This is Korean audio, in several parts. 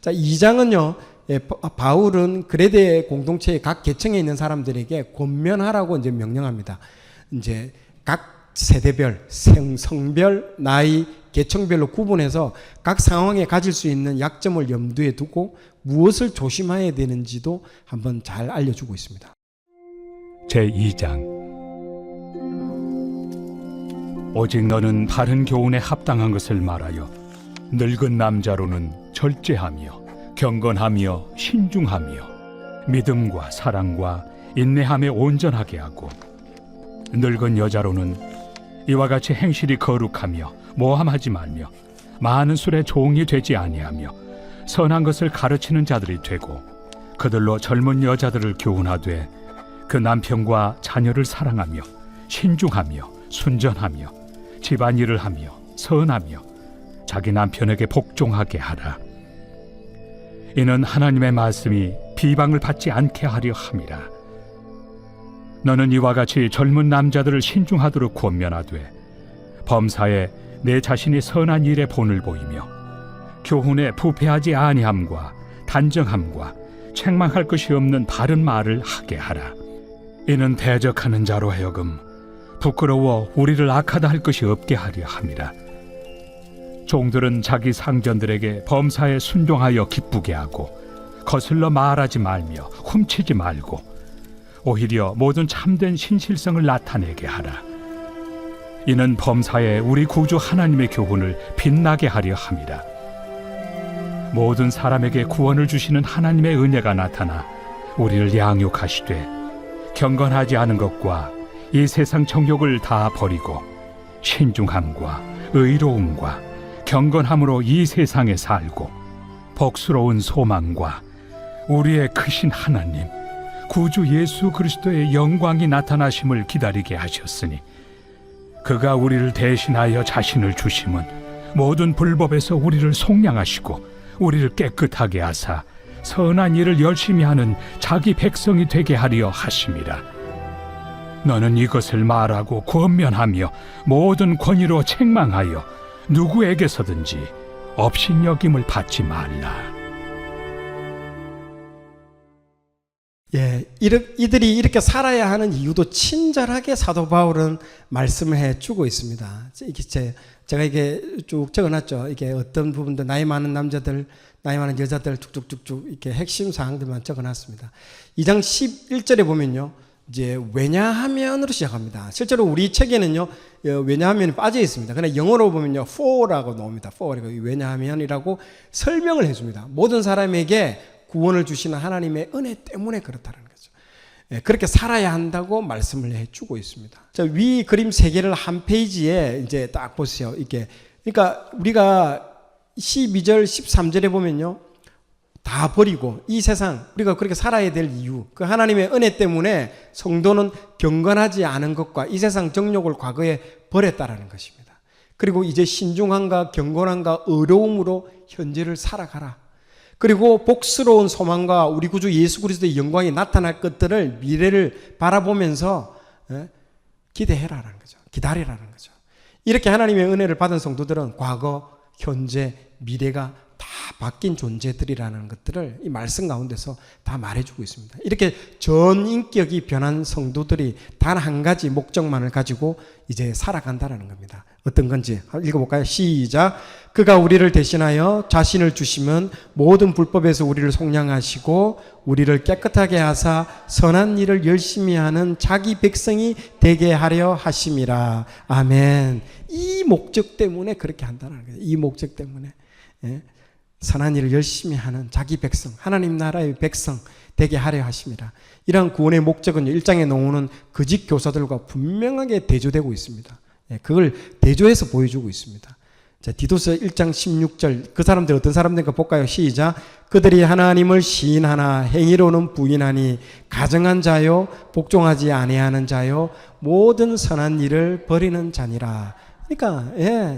자, 2장은요, 바울은 그레데 공동체의 각 계층에 있는 사람들에게 권면하라고 이제 명령합니다. 이제 각 세대별, 성별, 나이, 계층별로 구분해서 각 상황에 가질 수 있는 약점을 염두에 두고 무엇을 조심해야 되는지도 한번 잘 알려주고 있습니다. 제2장 오직 너는 바른 교훈에 합당한 것을 말하여 늙은 남자로는 절제하며 경건하며 신중하며 믿음과 사랑과 인내함에 온전하게 하고 늙은 여자로는 이와 같이 행실이 거룩하며 모함하지 말며 많은 술에 종이 되지 아니하며 선한 것을 가르치는 자들이 되고 그들로 젊은 여자들을 교훈하되 그 남편과 자녀를 사랑하며 신중하며 순전하며 집안일을 하며 선하며 자기 남편에게 복종하게 하라. 이는 하나님의 말씀이 비방을 받지 않게 하려 함이라. 너는 이와 같이 젊은 남자들을 신중하도록 권면하되 범사에 내 자신이 선한 일에 본을 보이며 교훈에 부패하지 아니함과 단정함과 책망할 것이 없는 바른 말을 하게 하라. 이는 대적하는 자로 하여금 부끄러워 우리를 악하다 할 것이 없게 하려 함이라. 종들은 자기 상전들에게 범사에 순종하여 기쁘게 하고 거슬러 말하지 말며 훔치지 말고 오히려 모든 참된 신실성을 나타내게 하라. 이는 범사에 우리 구주 하나님의 교훈을 빛나게 하려 함이라. 모든 사람에게 구원을 주시는 하나님의 은혜가 나타나 우리를 양육하시되 경건하지 않은 것과 이 세상 정욕을 다 버리고 신중함과 의로움과 경건함으로 이 세상에 살고 복스러운 소망과 우리의 크신 하나님 구주 예수 그리스도의 영광이 나타나심을 기다리게 하셨으니 그가 우리를 대신하여 자신을 주심은 모든 불법에서 우리를 속량하시고 우리를 깨끗하게 하사 선한 일을 열심히 하는 자기 백성이 되게 하려 하심이라. 너는 이것을 말하고 권면하며 모든 권위로 책망하여 누구에게서든지 업신여김을 받지 말라. 예, 이들이 이렇게 살아야 하는 이유도 친절하게 사도 바울은 말씀을 해주고 있습니다. 제가 이게 쭉 적어놨죠. 이게 어떤 부분들, 나이 많은 남자들, 나이 많은 여자들 쭉쭉쭉쭉 이렇게 핵심 사항들만 적어놨습니다. 2장 11절에 보면요, 이제 왜냐하면으로 시작합니다. 실제로 우리 책에는요, 왜냐하면이 빠져 있습니다. 그러나 영어로 보면요, for라고 나옵니다. for, 왜냐하면이라고 설명을 해줍니다. 모든 사람에게 구원을 주시는 하나님의 은혜 때문에 그렇다는 거죠. 그렇게 살아야 한다고 말씀을 해주고 있습니다. 자, 위 그림 3개를 한 페이지에 이제 딱 보세요. 이게, 그러니까 우리가 12절, 13절에 보면요, 다 버리고 이 세상 우리가 그렇게 살아야 될 이유, 그 하나님의 은혜 때문에 성도는 경건하지 않은 것과 이 세상 정욕을 과거에 버렸다라는 것입니다. 그리고 이제 신중함과 경건함과 의로움으로 현재를 살아가라. 그리고 복스러운 소망과 우리 구주 예수 그리스도의 영광이 나타날 것들을 미래를 바라보면서 기대해라라는 거죠. 기다리라는 거죠. 이렇게 하나님의 은혜를 받은 성도들은 과거, 현재, 미래가 다 바뀐 존재들이라는 것들을 이 말씀 가운데서 다 말해주고 있습니다. 이렇게 전 인격이 변한 성도들이 단 한 가지 목적만을 가지고 이제 살아간다는 겁니다. 어떤 건지 읽어볼까요? 시작. 그가 우리를 대신하여 자신을 주시면 모든 불법에서 우리를 속량하시고 우리를 깨끗하게 하사 선한 일을 열심히 하는 자기 백성이 되게 하려 하심이라. 아멘. 이 목적 때문에 그렇게 한다는 거예요. 이 목적 때문에. 선한 일을 열심히 하는 자기 백성, 하나님 나라의 백성 되게 하려 하심이라. 이러한 구원의 목적은 1장에 나오는 거짓 교사들과 분명하게 대조되고 있습니다. 그걸 대조해서 보여주고 있습니다. 자, 디도서 1장 16절, 그 사람들 어떤 사람들인가 볼까요? 시작. 그들이 하나님을 시인하나 행위로는 부인하니 가정한 자요 복종하지 아니하는 자요 모든 선한 일을 버리는 자니라. 그러니까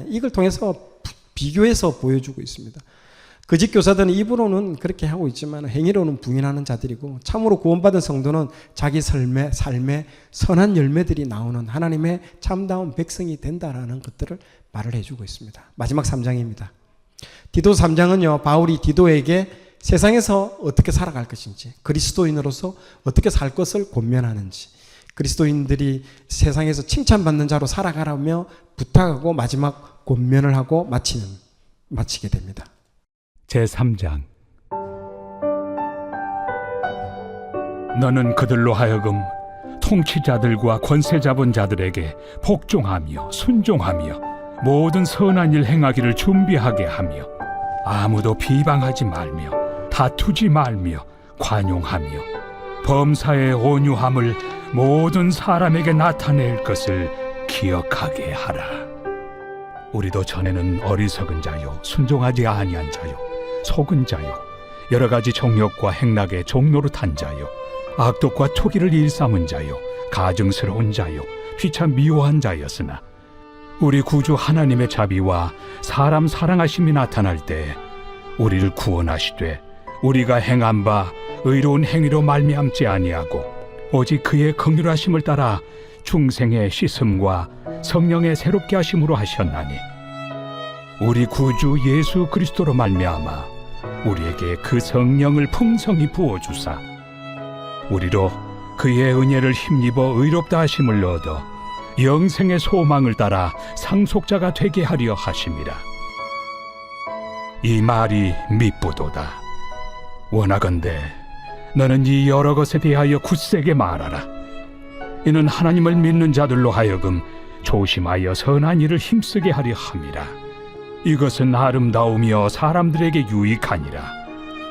이걸 통해서 비교해서 보여주고 있습니다. 거짓 교사들은 입으로는 그렇게 하고 있지만 행위로는 부인하는 자들이고 참으로 구원받은 성도는 자기 삶에 선한 열매들이 나오는 하나님의 참다운 백성이 된다라는 것들을 말을 해주고 있습니다. 마지막 3장입니다. 디도서 3장은요, 바울이 디도에게 세상에서 어떻게 살아갈 것인지, 그리스도인으로서 어떻게 살 것을 권면하는지, 그리스도인들이 세상에서 칭찬받는 자로 살아가라며 부탁하고 마지막 권면을 하고 마치게 됩니다. 제3장. 너는 그들로 하여금 통치자들과 권세 잡은 자들에게 복종하며 순종하며 모든 선한 일 행하기를 준비하게 하며 아무도 비방하지 말며 다투지 말며 관용하며 범사의 온유함을 모든 사람에게 나타낼 것을 기억하게 하라. 우리도 전에는 어리석은 자요, 순종하지 아니한 자요, 속은 자요, 여러 가지 정욕과 행락의 종노릇한 자요, 악독과 토기를 일삼은 자요, 가증스러운 자요, 피차 미워한 자였으나 우리 구주 하나님의 자비와 사람 사랑하심이 나타날 때 우리를 구원하시되 우리가 행한 바 의로운 행위로 말미암지 아니하고 오직 그의 긍휼하심을 따라 중생의 씻음과 성령의 새롭게 하심으로 하셨나니 우리 구주 예수 그리스도로 말미암아 우리에게 그 성령을 풍성히 부어주사 우리로 그의 은혜를 힘입어 의롭다 하심을 얻어 영생의 소망을 따라 상속자가 되게 하려 하심이라. 이 말이 밉보도다. 원하건대 너는 이 여러 것에 대하여 굳세게 말하라. 이는 하나님을 믿는 자들로 하여금 조심하여 선한 일을 힘쓰게 하려 함이라. 이것은 아름다우며 사람들에게 유익하니라.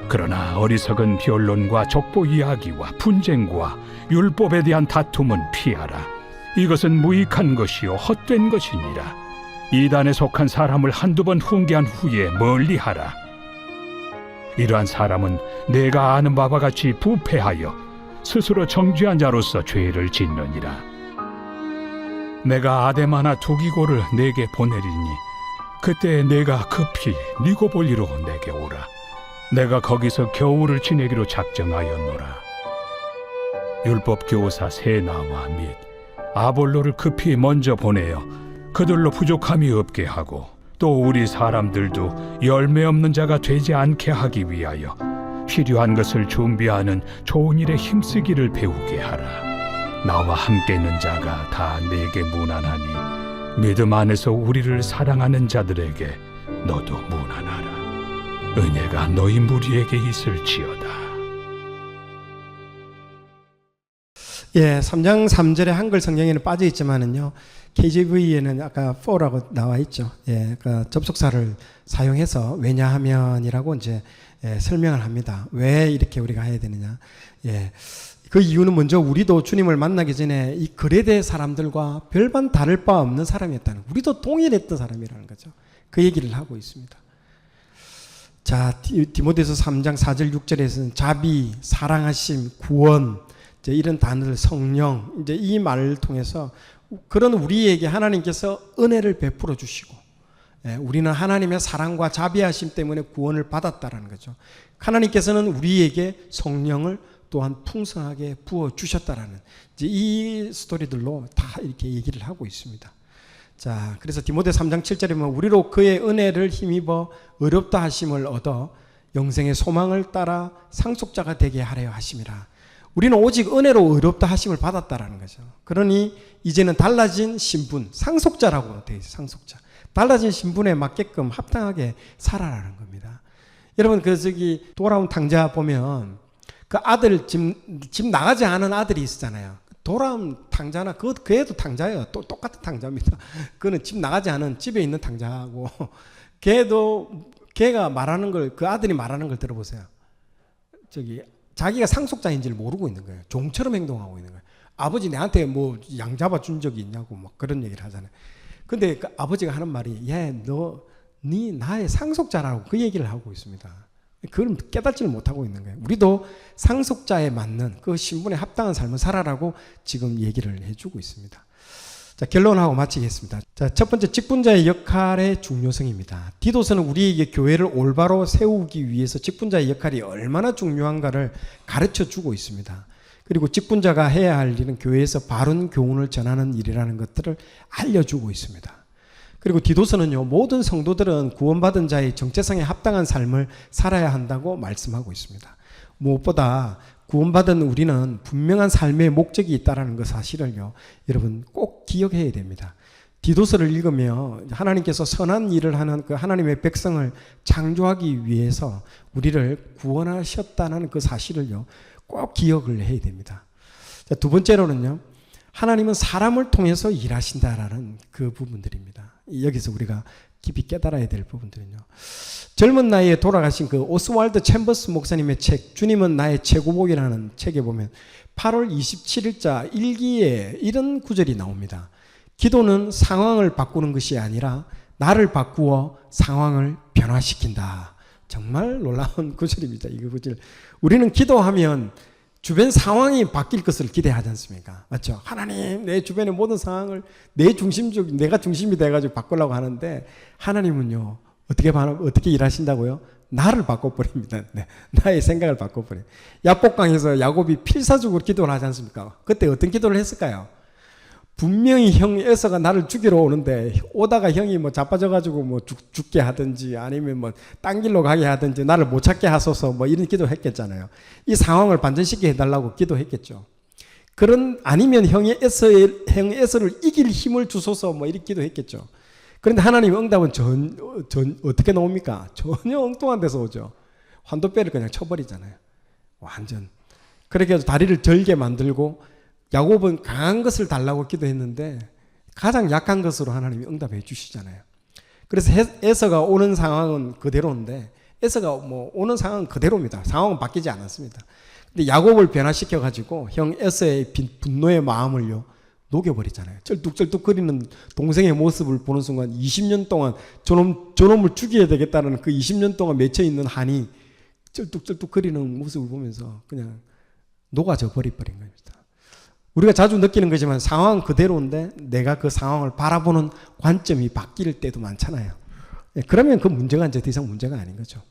그러나 어리석은 변론과 족보 이야기와 분쟁과 율법에 대한 다툼은 피하라. 이것은 무익한 것이요 헛된 것이니라. 이단에 속한 사람을 한두 번 훈계한 후에 멀리하라. 이러한 사람은 내가 아는 바와 같이 부패하여 스스로 정죄한 자로서 죄를 짓느니라. 내가 아데마나 두기고를 내게 보내리니 그때 내가 급히 니고볼리로 내게 오라. 내가 거기서 겨울을 지내기로 작정하였노라. 율법 교사 세나와 및 아볼로를 급히 먼저 보내어 그들로 부족함이 없게 하고 또 우리 사람들도 열매 없는 자가 되지 않게 하기 위하여 필요한 것을 준비하는 좋은 일에 힘쓰기를 배우게 하라. 나와 함께 있는 자가 다 내게 무난하니 믿음 안에서 우리를 사랑하는 자들에게 너도 무난하라. 은혜가 너희 무리에게 있을지어다. 예, 3장 3절에 한글 성경에는 빠져 있지만은요, KJV에는 아까 for라고 나와 있죠. 예, 그러니까 접속사를 사용해서 왜냐하면이라고 이제 설명을 합니다. 왜 이렇게 우리가 해야 되느냐? 예, 그 이유는 먼저 우리도 주님을 만나기 전에 이 그레데 사람들과 별반 다를 바 없는 사람이었다는, 우리도 동일했던 사람이라는 거죠. 그 얘기를 하고 있습니다. 자, 디모데서 3장 4절 6절에서는 자비, 사랑하심, 구원, 이제 이런 단어들, 성령, 이제 이 말을 통해서 그런 우리에게 하나님께서 은혜를 베풀어 주시고, 우리는 하나님의 사랑과 자비하심 때문에 구원을 받았다라는 거죠. 하나님께서는 우리에게 성령을 또한 풍성하게 부어 주셨다라는 이제 이 스토리들로 다 이렇게 얘기를 하고 있습니다. 자, 그래서 디모데 3장 7절에 보면 우리로 그의 은혜를 힘입어 의롭다 하심을 얻어 영생의 소망을 따라 상속자가 되게 하려 하심이라. 우리는 오직 은혜로 의롭다 하심을 받았다라는 거죠. 그러니 이제는 달라진 신분, 상속자라고 되어 있어요. 상속자. 달라진 신분에 맞게끔 합당하게 살아라는 겁니다. 여러분, 돌아온 탕자 보면 그 아들 집 나가지 않은 아들이 있었잖아요. 돌아온 탕자나 그 애도 탕자예요. 똑같은 탕자입니다. 그는 집 나가지 않은 집에 있는 탕자하고 걔가 말하는 걸, 그 아들이 말하는 걸 들어보세요. 자기가 상속자인지를 모르고 있는 거예요. 종처럼 행동하고 있는 거예요. 아버지 내한테 뭐 양 잡아준 적이 있냐고 막 그런 얘기를 하잖아요. 근데 그 아버지가 하는 말이, 네 나의 상속자라고 그 얘기를 하고 있습니다. 그걸 깨닫지를 못하고 있는 거예요. 우리도 상속자에 맞는 그 신분에 합당한 삶을 살아라고 지금 얘기를 해주고 있습니다. 자, 결론하고 마치겠습니다. 자, 첫 번째, 직분자의 역할의 중요성입니다. 디도서는 우리에게 교회를 올바로 세우기 위해서 직분자의 역할이 얼마나 중요한가를 가르쳐 주고 있습니다. 그리고 직분자가 해야 할 일은 교회에서 바른 교훈을 전하는 일이라는 것들을 알려주고 있습니다. 그리고 디도서는요, 모든 성도들은 구원받은 자의 정체성에 합당한 삶을 살아야 한다고 말씀하고 있습니다. 무엇보다 구원받은 우리는 분명한 삶의 목적이 있다는 그 사실을요, 여러분 꼭 기억해야 됩니다. 디도서를 읽으며 하나님께서 선한 일을 하는 그 하나님의 백성을 창조하기 위해서 우리를 구원하셨다는 그 사실을요, 꼭 기억을 해야 됩니다. 자, 두 번째로는요, 하나님은 사람을 통해서 일하신다라는 그 부분들입니다. 여기서 우리가 깊이 깨달아야 될 부분들은요. 젊은 나이에 돌아가신 그 오스왈드 챔버스 목사님의 책 주님은 나의 최고복이라는 책에 보면 8월 27일자 일기에 이런 구절이 나옵니다. 기도는 상황을 바꾸는 것이 아니라 나를 바꾸어 상황을 변화시킨다. 정말 놀라운 구절입니다. 이 구절. 우리는 기도하면 주변 상황이 바뀔 것을 기대하지 않습니까? 맞죠? 하나님, 내 주변의 모든 상황을 내가 중심이 돼가지고 바꾸려고 하는데, 하나님은요, 어떻게 일하신다고요? 나를 바꿔버립니다. 네, 나의 생각을 바꿔버려요. 야복강에서 야곱이 필사적으로 기도를 하지 않습니까? 그때 어떤 기도를 했을까요? 분명히 형 에서가 나를 죽이러 오는데, 오다가 형이 뭐 자빠져가지고 뭐 죽게 하든지, 아니면 뭐 딴 길로 가게 하든지, 나를 못 찾게 하소서, 뭐 이런 기도 했겠잖아요. 이 상황을 반전시키게 해달라고 기도했겠죠. 아니면 형 에서를 이길 힘을 주소서, 뭐 이렇게 기도했겠죠. 그런데 하나님의 응답은 어떻게 나옵니까? 전혀 엉뚱한 데서 오죠. 환도뼈를 그냥 쳐버리잖아요. 완전. 그렇게 해서 다리를 절게 만들고, 야곱은 강한 것을 달라고 기도했는데 가장 약한 것으로 하나님이 응답해 주시잖아요. 그래서 에서가 오는 상황은 그대로인데, 에서가 뭐 오는 상황은 그대로입니다. 상황은 바뀌지 않았습니다. 근데 야곱을 변화시켜 가지고 형 에서의 분노의 마음을요, 녹여버리잖아요. 쩔뚝쩔뚝거리는 동생의 모습을 보는 순간 20년 동안 저놈을 죽여야 되겠다는 그 20년 동안 맺혀 있는 한이 쩔뚝쩔뚝거리는 모습을 보면서 그냥 녹아져 버린 겁니다. 우리가 자주 느끼는 거지만 상황은 그대로인데 내가 그 상황을 바라보는 관점이 바뀔 때도 많잖아요. 그러면 그 문제가 이제 더 이상 문제가 아닌 거죠.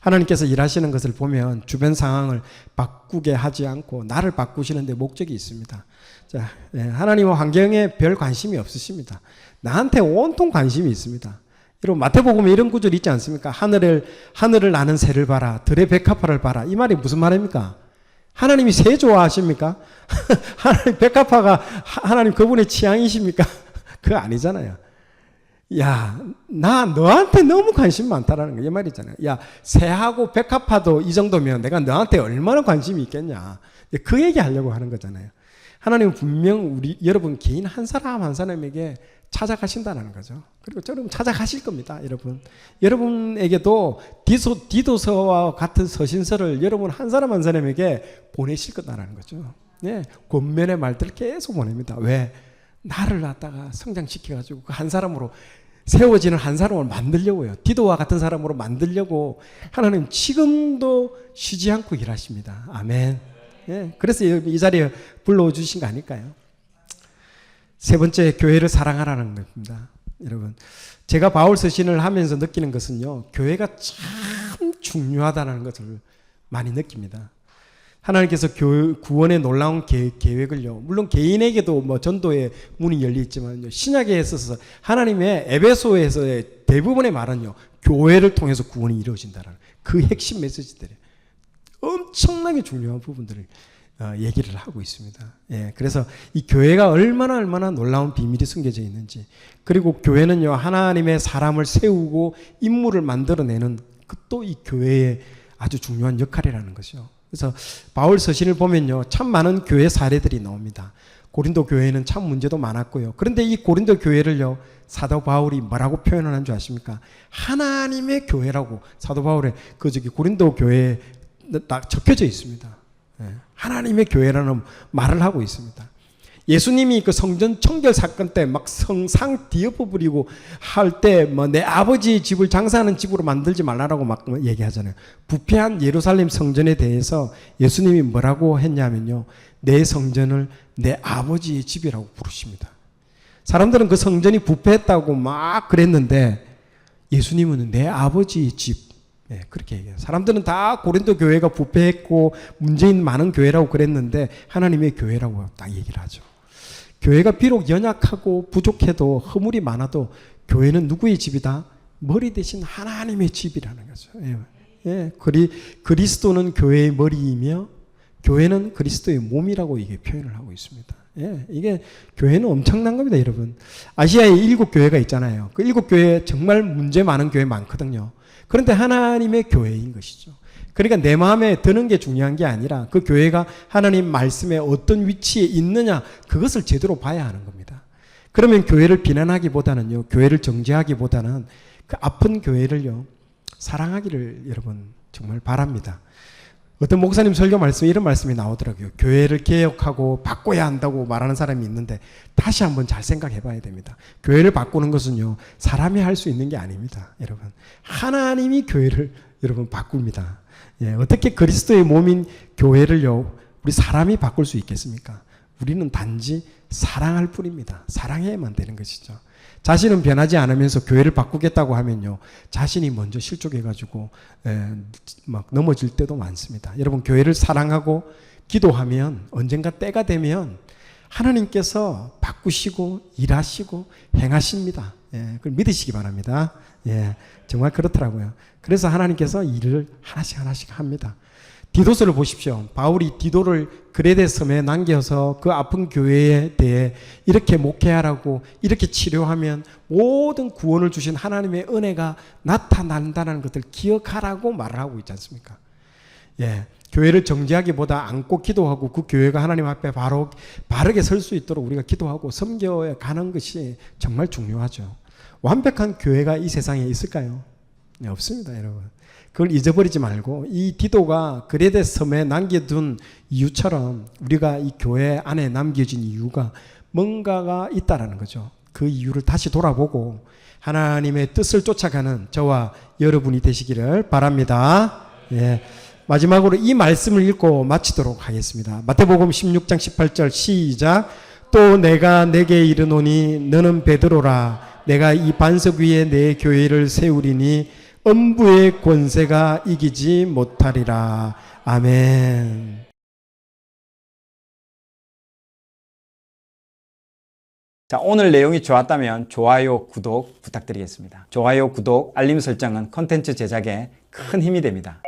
하나님께서 일하시는 것을 보면 주변 상황을 바꾸게 하지 않고 나를 바꾸시는 데 목적이 있습니다. 자, 하나님은 환경에 별 관심이 없으십니다. 나한테 온통 관심이 있습니다. 여러분 마태복음에 이런 구절이 있지 않습니까? 하늘을 나는 새를 봐라, 들의 백합화를 봐라. 이 말이 무슨 말입니까? 하나님이 새 좋아하십니까? 하나님 백합화가 하나님 그분의 취향이십니까? 그거 아니잖아요. 야, 나 너한테 너무 관심 많다라는 거 이 말이잖아요. 야, 새하고 백합화도 이 정도면 내가 너한테 얼마나 관심이 있겠냐. 그 얘기 하려고 하는 거잖아요. 하나님은 분명 여러분 개인 한 사람 한 사람에게 찾아가신다는 거죠. 그리고 여러분 찾아가실 겁니다, 여러분. 여러분에게도 디도서와 같은 서신서를 여러분 한 사람 한 사람에게 보내실 거다라는 거죠. 네, 권면의 말들을 계속 보냅니다. 왜? 나를 갖다가 성장시켜가지고 그 한 사람으로 세워지는 한 사람을 만들려고요. 디도와 같은 사람으로 만들려고 하나님 지금도 쉬지 않고 일하십니다. 아멘. 예, 그래서 이 자리에 불러주신 거 아닐까요? 세 번째, 교회를 사랑하라는 겁니다. 여러분, 제가 바울 서신을 하면서 느끼는 것은요, 교회가 참 중요하다는 것을 많이 느낍니다. 하나님께서 구원의 놀라운 계획을요, 물론 개인에게도 뭐 전도의 문이 열려 있지만 신약에 있어서 하나님의 에베소에서의 대부분의 말은요, 교회를 통해서 구원이 이루어진다는 그 핵심 메시지들이 엄청나게 중요한 부분들을 얘기를 하고 있습니다. 예, 그래서 이 교회가 얼마나 놀라운 비밀이 숨겨져 있는지, 그리고 교회는요, 하나님의 사람을 세우고 인물을 만들어내는 또 이 교회의 아주 중요한 역할이라는 것이요. 그래서 바울 서신을 보면요, 참 많은 교회 사례들이 나옵니다. 고린도 교회는 참 문제도 많았고요. 그런데 이 고린도 교회를요, 사도 바울이 뭐라고 표현하는 줄 아십니까? 하나님의 교회라고 사도 바울의 고린도 교회에 딱 적혀져 있습니다. 하나님의 교회라는 말을 하고 있습니다. 예수님이 그 성전 청결 사건 때 막 성상 뒤엎어버리고 할 때 뭐 내 아버지의 집을 장사하는 집으로 만들지 말라라고 막 얘기하잖아요. 부패한 예루살렘 성전에 대해서 예수님이 뭐라고 했냐면요, 내 성전을 내 아버지의 집이라고 부르십니다. 사람들은 그 성전이 부패했다고 막 그랬는데 예수님은 내 아버지의 집, 그렇게 얘기해요. 사람들은 다 고린도 교회가 부패했고 문제인 많은 교회라고 그랬는데 하나님의 교회라고 딱 얘기를 하죠. 교회가 비록 연약하고 부족해도 허물이 많아도 교회는 누구의 집이다? 머리 대신 하나님의 집이라는 거죠. 그리스도는 교회의 머리이며 교회는 그리스도의 몸이라고 이게 표현을 하고 있습니다. 이게 교회는 엄청난 겁니다, 여러분. 아시아에 7교회가 있잖아요. 그 7교회 정말 문제 많은 교회 많거든요. 그런데 하나님의 교회인 것이죠. 그러니까 내 마음에 드는 게 중요한 게 아니라 그 교회가 하나님 말씀에 어떤 위치에 있느냐 그것을 제대로 봐야 하는 겁니다. 그러면 교회를 비난하기보다는요, 교회를 정죄하기보다는 그 아픈 교회를요 사랑하기를 여러분 정말 바랍니다. 어떤 목사님 설교 말씀에 이런 말씀이 나오더라고요. 교회를 개혁하고 바꿔야 한다고 말하는 사람이 있는데 다시 한번 잘 생각해 봐야 됩니다. 교회를 바꾸는 것은요 사람이 할 수 있는 게 아닙니다. 여러분, 하나님이 교회를 여러분 바꿉니다. 어떻게 그리스도의 몸인 교회를요 우리 사람이 바꿀 수 있겠습니까? 우리는 단지 사랑할 뿐입니다. 사랑해야만 되는 것이죠. 자신은 변하지 않으면서 교회를 바꾸겠다고 하면요 자신이 먼저 실족해가지고 막 넘어질 때도 많습니다. 여러분, 교회를 사랑하고 기도하면 언젠가 때가 되면 하나님께서 바꾸시고 일하시고 행하십니다. 그걸 믿으시기 바랍니다. 정말 그렇더라고요. 그래서 하나님께서 일을 하나씩 합니다. 디도서를 보십시오. 바울이 디도를 그레데 섬에 남겨서 그 아픈 교회에 대해 이렇게 목회하라고 이렇게 치료하면 모든 구원을 주신 하나님의 은혜가 나타난다는 것을 기억하라고 말을 하고 있지 않습니까? 교회를 정죄하기보다 안고 기도하고 그 교회가 하나님 앞에 바르게 설 수 있도록 우리가 기도하고 섬겨야 가는 것이 정말 중요하죠. 완벽한 교회가 이 세상에 있을까요? 없습니다, 여러분. 그걸 잊어버리지 말고 이 디도가 그레데 섬에 남겨둔 이유처럼 우리가 이 교회 안에 남겨진 이유가 뭔가가 있다라는 거죠. 그 이유를 다시 돌아보고 하나님의 뜻을 쫓아가는 저와 여러분이 되시기를 바랍니다. 마지막으로 이 말씀을 읽고 마치도록 하겠습니다. 마태복음 16장 18절 시작. 또 내가 내게 이르노니 너는 베드로라. 내가 이 반석 위에 내 교회를 세우리니 음부의 권세가 이기지 못하리라. 아멘. 자, 오늘 내용이 좋았다면 좋아요, 구독 부탁드리겠습니다. 좋아요, 구독, 알림 설정은 콘텐츠 제작에 큰 힘이 됩니다.